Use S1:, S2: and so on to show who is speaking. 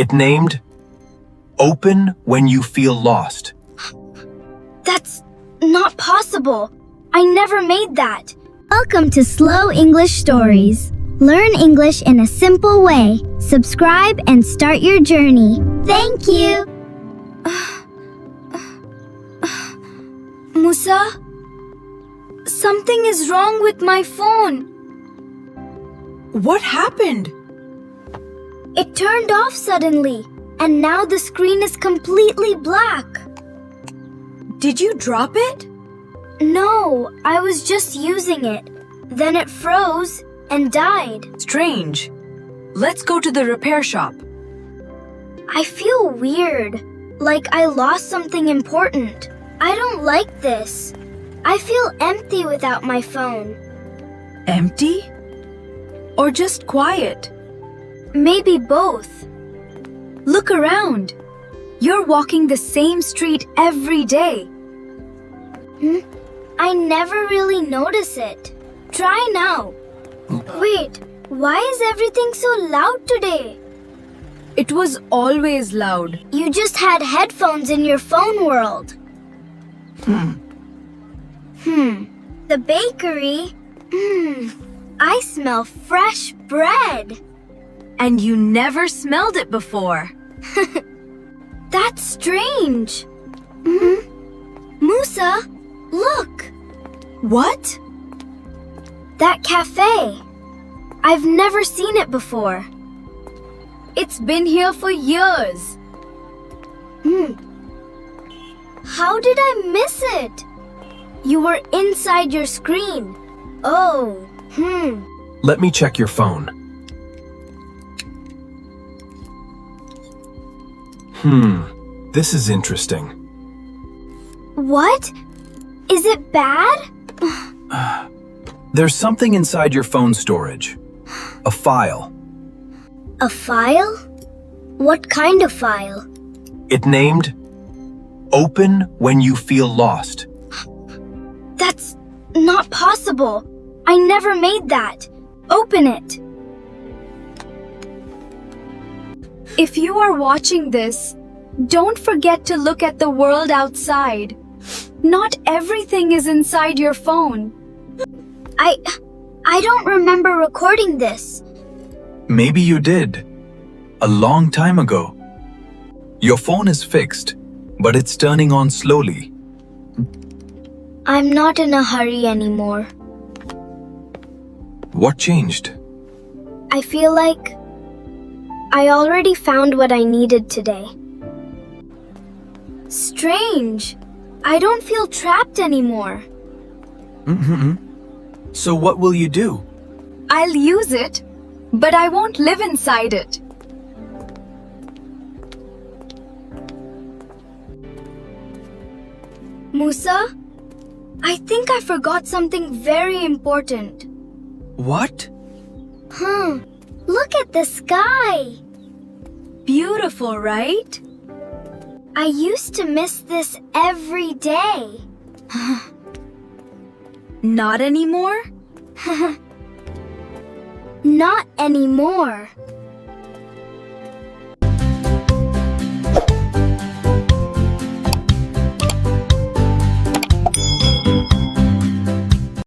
S1: It named Open When You Feel Lost.
S2: That's not possible. I never made that. Welcome to Slow English Stories. Learn English in a simple way. Subscribe and start your journey. Thank you. Musa? Something is wrong with my phone.
S3: What happened?
S2: It turned off suddenly, and now the screen is completely black.
S3: Did you drop it?
S2: No, I was just using it. Then it froze and died.
S3: Strange. Let's go to the repair shop.
S2: I feel weird, like I lost something important. I don't like this. I feel empty without my phone.
S3: Empty? Or just quiet?
S2: Maybe both.
S3: Look around. You're walking the same street every day.
S2: I never really notice it. Try now. Wait, why is everything so loud today?
S3: It was always loud.
S2: You just had headphones in your phone world. The bakery. I smell fresh bread.
S3: And you never smelled it before.
S2: That's strange. Musa, look.
S3: What?
S2: That cafe. I've never seen it before.
S3: It's been here for years.
S2: How did I miss it? You were inside your screen. Oh,
S1: Let me check your phone. This is interesting.
S2: What? Is it bad?
S1: There's something inside your phone storage. A file.
S2: A file? What kind of file?
S1: It named Open When You Feel Lost.
S2: That's not possible. I never made that. Open it.
S3: If you are watching this, don't forget to look at the world outside. Not everything is inside your phone.
S2: I don't remember recording this.
S1: Maybe you did. A long time ago. Your phone is fixed, but it's turning on slowly.
S2: I'm not in a hurry anymore.
S1: What changed?
S2: I feel like I already found what I needed today. Strange. I don't feel trapped anymore.
S1: So what will you do?
S3: I'll use it, but I won't live inside it.
S2: Musa, I think I forgot something very important.
S1: What?
S2: Look at the sky.
S3: Beautiful, right?
S2: I used to miss this every day.
S3: Not anymore?
S2: Not anymore.